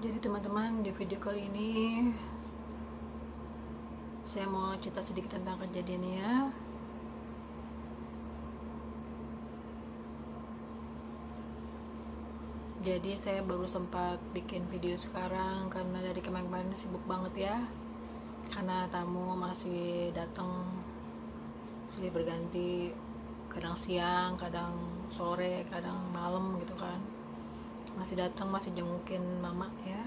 Jadi teman-teman, di video kali ini saya mau cerita sedikit tentang kejadiannya. Jadi saya baru sempat bikin video sekarang karena dari kemarin-kemarin sibuk banget ya. Karena tamu masih datang silih berganti, kadang siang, kadang sore, kadang malam gitu kan. Masih datang, masih jengukin mama ya.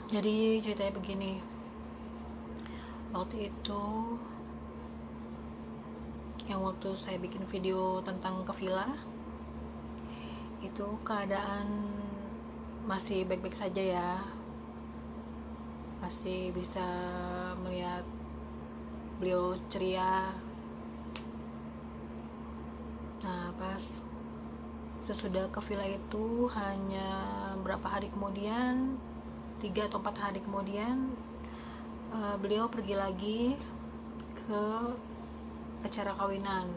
Jadi ceritanya begini, waktu itu yang waktu saya bikin video tentang ke villa itu keadaan masih baik-baik saja ya, masih bisa melihat beliau ceria. Nah, pas sesudah ke villa itu hanya berapa hari kemudian, 3 atau 4 hari kemudian, beliau pergi lagi ke acara kawinan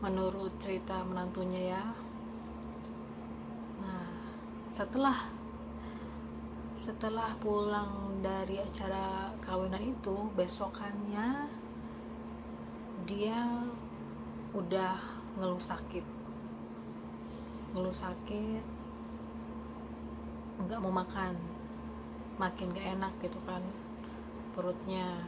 menurut cerita menantunya ya. Nah, setelah pulang dari acara kawinan itu, besokannya dia udah ngeluh sakit, nggak mau makan, makin gak enak gitu kan perutnya.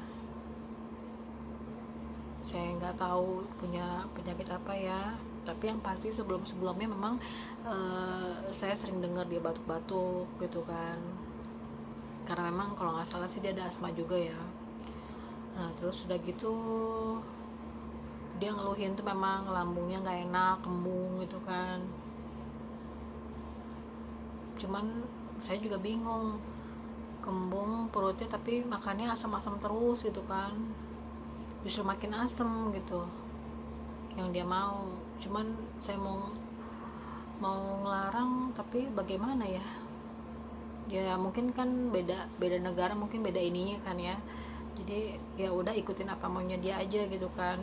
Saya nggak tahu punya penyakit apa ya, tapi yang pasti sebelumnya memang saya sering dengar dia batuk-batuk gitu kan, karena memang kalau nggak salah sih dia ada asma juga ya. Nah, terus udah gitu dia ngeluhin tuh memang lambungnya nggak enak, kembung gitu kan. Cuman saya juga bingung, kembung perutnya tapi makannya asam-asam terus gitu kan, justru makin asem gitu yang dia mau. Cuman saya mau ngelarang, tapi bagaimana ya, ya mungkin kan beda negara, mungkin beda ininya kan ya. Jadi ya udah ikutin apa maunya dia aja gitu kan.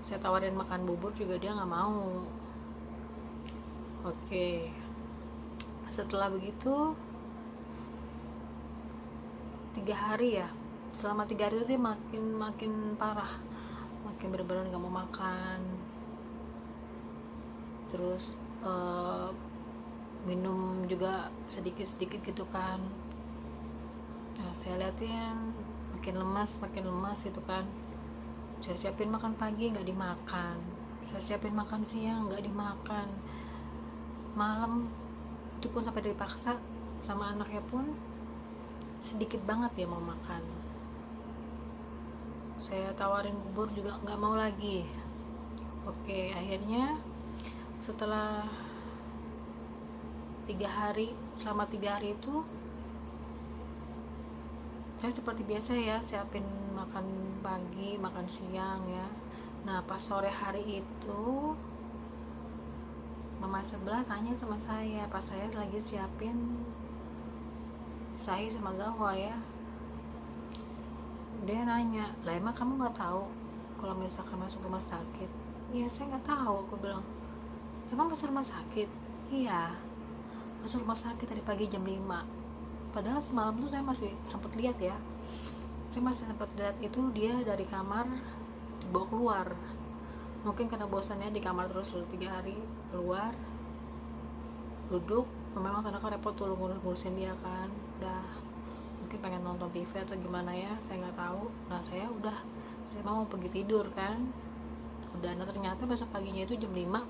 Saya tawarin makan bubur juga dia nggak mau. Oke, setelah begitu 3 hari ya, selama 3 hari itu dia makin parah, makin bener-bener gak mau makan. Terus minum juga sedikit-sedikit gitu kan. Nah, saya liatin makin lemas gitu kan. Saya siapin makan pagi gak dimakan, saya siapin makan siang gak dimakan, malam itu pun sampai dipaksa sama anaknya pun sedikit banget dia mau makan. Saya tawarin bubur juga nggak mau lagi. Oke, akhirnya setelah 3 hari, selama 3 hari itu saya seperti biasa ya, siapin makan pagi, makan siang ya. Nah, pas sore hari itu mama sebelah tanya sama saya pas saya lagi siapin saya sama gawa ya. Dia nanya, lah emang kamu nggak tahu kalau misalkan masuk rumah sakit? Iya, saya nggak tahu, aku bilang. Emang masuk rumah sakit? Iya, masuk rumah sakit tadi pagi jam 5. Padahal semalam tuh saya masih sempat lihat ya, saya masih sempat lihat itu dia dari kamar dibawa keluar. Mungkin karena bosannya di kamar terus 3 hari, keluar duduk, memang karena kan repot tuh ngurusin dia kan, udah mungkin pengen nonton TV atau gimana ya, saya nggak tahu. Nah, saya mau pergi tidur kan, udah. Nah, ternyata besok paginya itu jam 5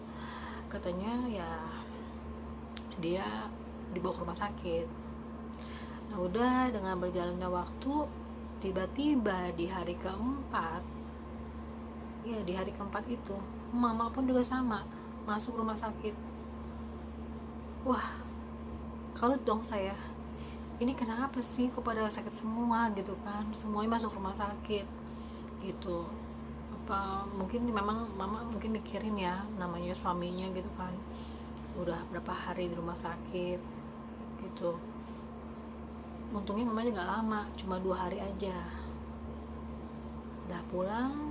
katanya ya dia dibawa ke rumah sakit. Nah, udah dengan berjalannya waktu, tiba-tiba di hari keempat itu mama pun juga sama masuk rumah sakit. Wah, kalut dong saya, ini kenapa sih kok pada sakit semua gitu kan, semuanya masuk rumah sakit gitu. Apa mungkin memang mama mungkin mikirin ya, namanya suaminya gitu kan udah berapa hari di rumah sakit gitu. Untungnya mamanya gak lama, cuma 2 hari aja udah pulang.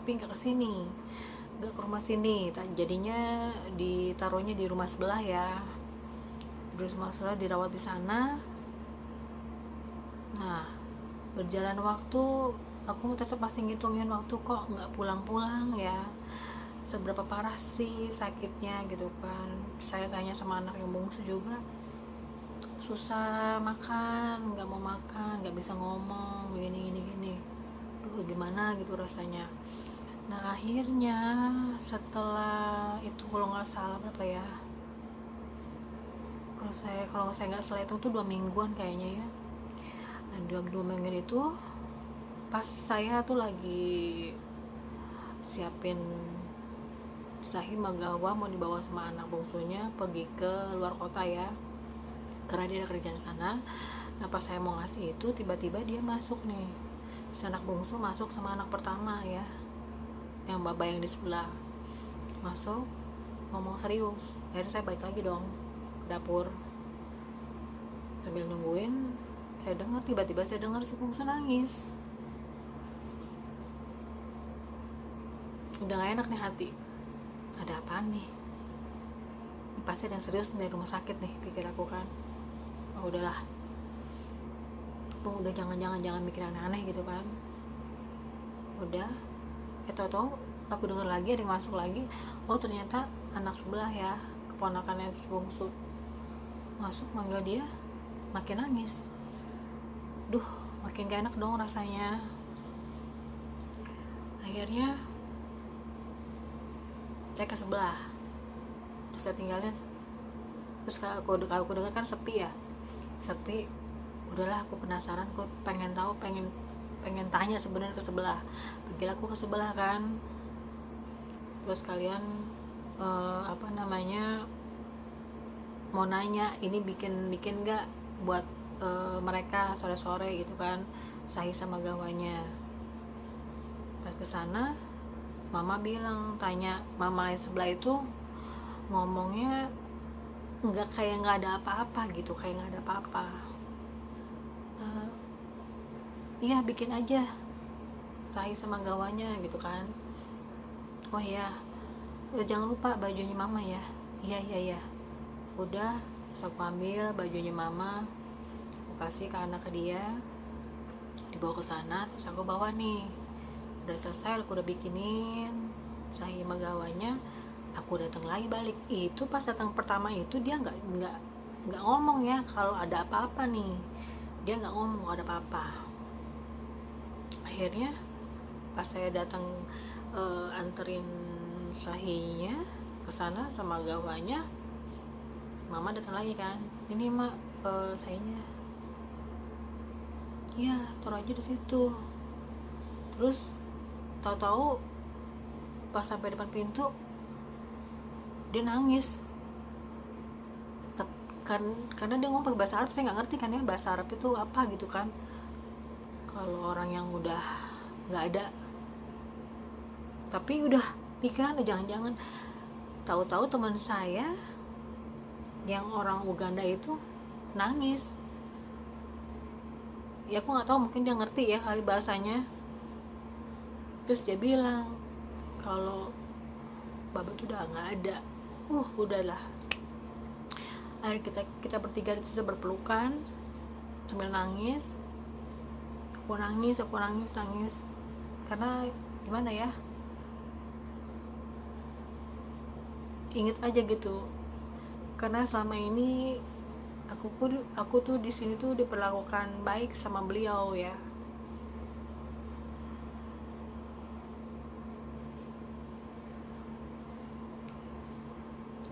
tapi nggak kesini, nggak ke rumah sini. Jadinya ditaruhnya di rumah sebelah ya, di rumah sebelah, dirawat di sana. Nah, berjalan waktu, aku tetap masih ngitungin waktu, kok nggak pulang-pulang ya, seberapa parah sih sakitnya gitu kan. Saya tanya sama anak yang bungsu juga, susah makan, nggak mau makan, nggak bisa ngomong, gini. Duh, gimana gitu rasanya. Nah, akhirnya setelah itu, kalau nggak salah berapa ya, kalau saya nggak salah itu tuh 2 mingguan kayaknya ya. Nah, 2 minggu itu pas saya tuh lagi siapin Sahih Magawa mau dibawa sama anak bungsunya pergi ke luar kota ya, karena dia ada kerjaan sana. Nah, pas saya mau ngasih itu, tiba-tiba dia masuk nih, si anak bungsu masuk sama anak pertama ya, yang bapak yang di sebelah masuk, ngomong serius. Akhirnya saya balik lagi dong ke dapur, sambil nungguin. Tiba-tiba saya dengar si bungsu nangis. Udah gak enak nih hati, ada apaan nih, ini pasti ada yang serius dari rumah sakit nih, pikir aku kan. Oh, udahlah, udah jangan mikir aneh-aneh gitu kan. Udah, tau-tau aku dengar lagi ada yang masuk lagi. Oh, ternyata anak sebelah ya, keponakannya si bungsu masuk manggil dia, makin nangis. Duh, makin gak enak dong rasanya. Akhirnya saya ke sebelah, terus saya tinggalin. Terus aku dengar kan sepi ya, udahlah, aku penasaran, aku pengen tahu, pengen tanya sebenarnya ke sebelah. Pergilah aku ke sebelah kan, terus kalian mau nanya, ini bikin nggak buat mereka sore-sore gitu kan, Sahih sama gawanya. Pas kesana, mama bilang, tanya mama yang sebelah itu, ngomongnya kayak nggak ada apa-apa gitu, kayak nggak ada apa-apa. Iya, bikin aja Sahih sama gawanya gitu kan. Oh iya, jangan lupa bajunya mama ya. Iya. Udah, terus aku ambil bajunya mama, aku kasih ke anak, ke dia, dibawa ke sana. Terus aku bawa nih, udah selesai, aku udah bikinin Sahih sama gawanya. Aku datang lagi balik. Itu pas datang pertama itu dia nggak ngomong ya kalau ada apa-apa nih, dia nggak ngomong ada apa-apa. Akhirnya pas saya datang anterin Sahihnya ke sana sama gawanya, mama datang lagi kan, ini mak Sahihnya. Iya, taruh aja di situ. Terus tahu-tahu pas sampai depan pintu dia nangis. Karena dia ngomong pakai bahasa Arab, saya nggak ngerti kan ya bahasa Arab itu apa gitu kan, kalau orang yang udah nggak ada. Tapi udah pikiran, jangan-jangan tahu-tahu teman saya yang orang Uganda itu nangis. Ya aku nggak tahu, mungkin dia ngerti ya kali bahasanya. Terus dia bilang kalau Baba tuh udah nggak ada. Udahlah. Akhirnya kita bertiga itu berpelukan sambil nangis. Aku nangis karena gimana ya, inget aja gitu, karena selama ini aku tuh di sini tuh diperlakukan baik sama beliau ya.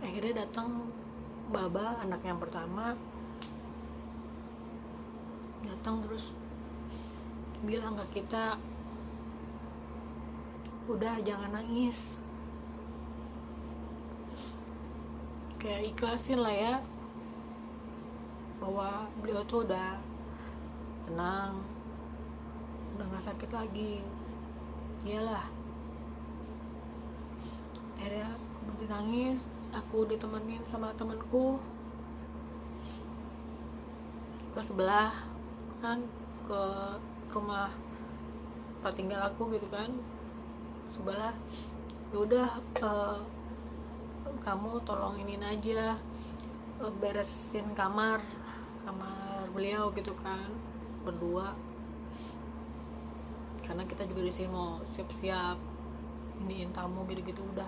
Akhirnya datang Baba, anak yang pertama, datang terus bilang ke kita, udah jangan nangis, kayak ikhlasin lah ya, bahwa beliau tuh udah tenang, udah gak sakit lagi. Iyalah. Akhirnya aku berhenti nangis, aku ditemenin sama temanku ke sebelah kan, ke rumah tempat tinggal aku gitu kan. sebelah. Ya udah, kamu tolong iniin aja, beresin kamar beliau gitu kan, berdua, karena kita juga di sini mau siap-siap iniin tamu gitu udah.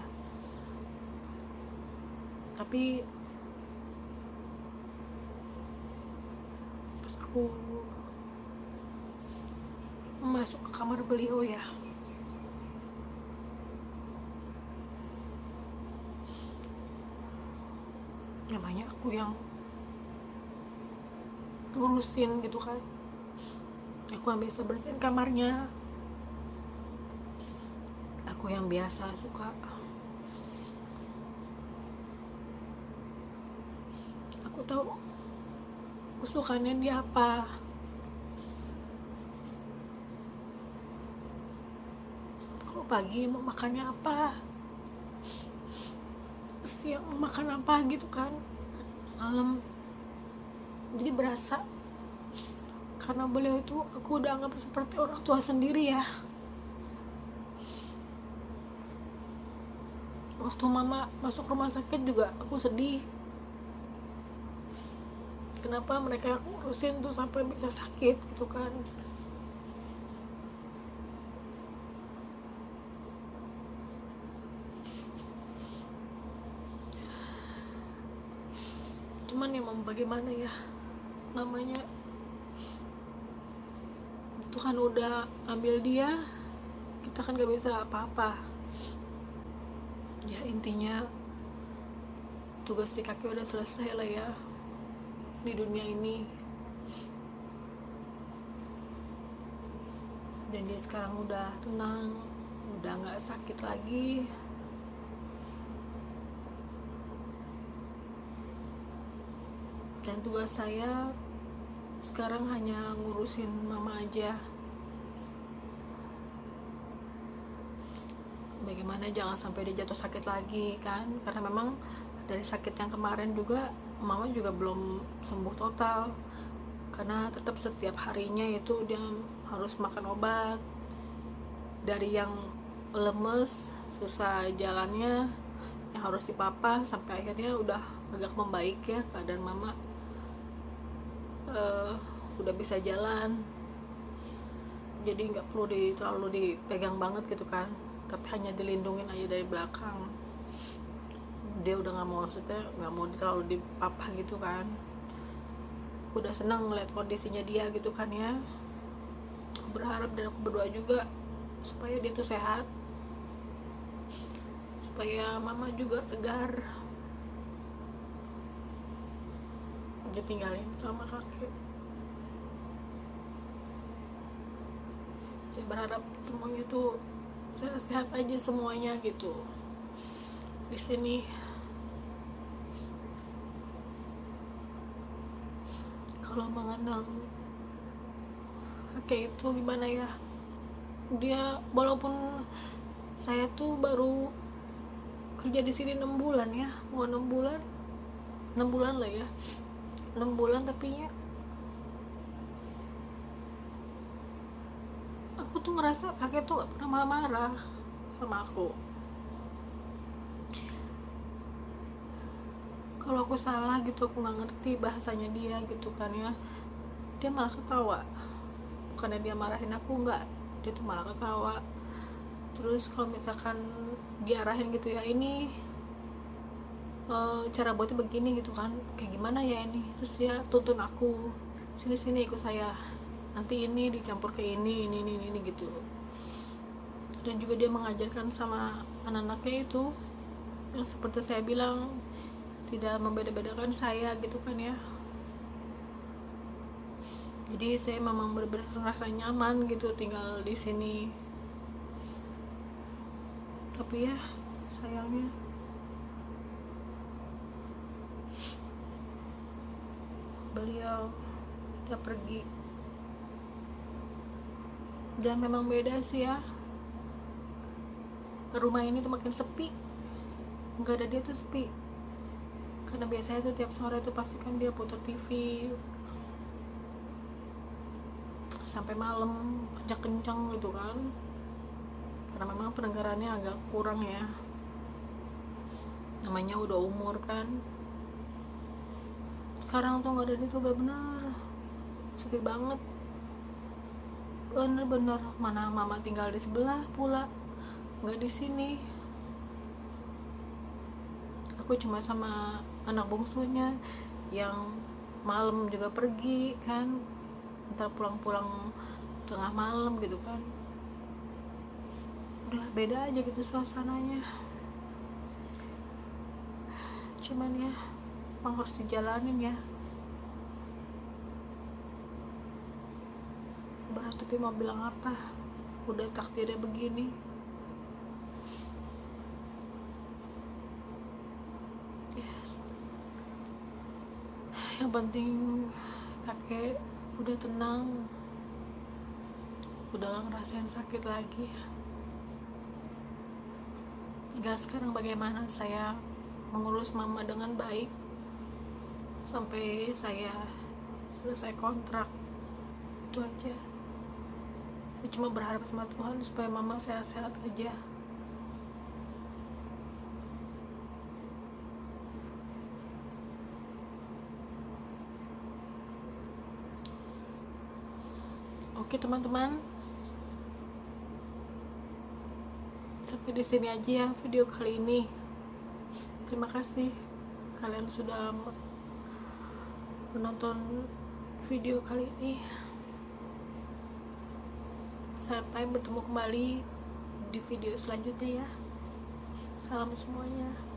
Tapi pas aku masuk ke kamar beliau ya, namanya aku yang ngurusin gitu kan, aku yang biasa bersihin kamarnya, aku yang biasa suka, aku tahu kesukaannya dia apa. Kalau pagi mau makannya apa, siang mau makan apa gitu kan, malam. Jadi berasa karena beliau itu aku udah anggap seperti orang tua sendiri ya. Waktu mama masuk rumah sakit juga aku sedih, kenapa mereka urusin tuh sampai bisa sakit gitu kan. Cuman ya mau bagaimana ya, namanya Tuhan udah ambil dia, kita kan gak bisa apa-apa ya. Intinya tugas si kakek udah selesai lah ya di dunia ini, dan dia sekarang udah tenang, udah gak sakit lagi. Dan tugas saya sekarang hanya ngurusin mama aja, bagaimana jangan sampai dia jatuh sakit lagi kan, karena memang dari sakit yang kemarin juga mama juga belum sembuh total, karena tetap setiap harinya itu dia harus makan obat, dari yang lemes susah jalannya yang harus dipapah sampai akhirnya udah agak membaik ya keadaan mama, udah bisa jalan. Jadi nggak perlu terlalu dipegang banget gitu kan, tapi hanya dilindungin aja dari belakang. Dia udah nggak mau, maksudnya nggak mau terlalu dipapah gitu kan. Udah senang ngeliat kondisinya dia gitu kan ya. Berharap dan aku berdoa juga supaya dia tuh sehat, supaya mama juga tegar. Dia tinggalin sama kakek. Saya berharap semuanya tuh sehat aja semuanya gitu di sini. Kalau mengenang kakek itu gimana ya, dia walaupun saya tuh baru kerja di sini 6 bulan ya, mau 6 bulan lah ya, 6 bulan, tapi ya aku tuh ngerasa kakek tuh gak pernah marah-marah sama aku. Kalau aku salah gitu, aku nggak ngerti bahasanya dia gitu kan ya, dia malah ketawa. Bukannya dia marahin aku, nggak, dia tuh malah ketawa. Terus kalau misalkan diarahin gitu ya, ini cara buatnya begini gitu kan, kayak gimana ya ini, terus dia tuntun aku, sini ikut saya, nanti ini dicampur ke ini gitu. Dan juga dia mengajarkan sama anak-anaknya itu yang seperti saya bilang, tidak membeda-bedakan saya gitu kan ya. Jadi saya memang benar-benar merasa nyaman gitu tinggal di sini. Tapi ya sayangnya beliau udah pergi. Dan memang beda sih ya, rumah ini tuh makin sepi, nggak ada dia tuh sepi. Karena biasanya tuh tiap sore tuh pasti kan dia putar TV sampai malam kencang-kencang gitu kan, karena karena memang pendengarannya agak kurang ya, namanya udah umur kan. Sekarang tuh nggak ada itu bener-bener sepi banget, bener-bener. Mana mama tinggal di sebelah pula, nggak di sini. Aku cuma sama anak bungsunya yang malam juga pergi kan, ntar pulang-pulang tengah malam gitu kan. Udah beda aja gitu suasananya. Cuman ya emang harus dijalanin ya, berat tapi mau bilang apa, udah takdirnya begini. Yes. Yang penting kakek udah tenang, udah gak ngerasain sakit lagi. Tinggal sekarang bagaimana saya mengurus mama dengan baik sampai saya selesai kontrak. Itu aja. Saya cuma berharap sama Tuhan supaya mama sehat-sehat aja. Oke teman-teman, sampai di sini aja ya video kali ini. Terima kasih kalian sudah menonton video kali ini. Sampai bertemu kembali di video selanjutnya ya. Salam semuanya.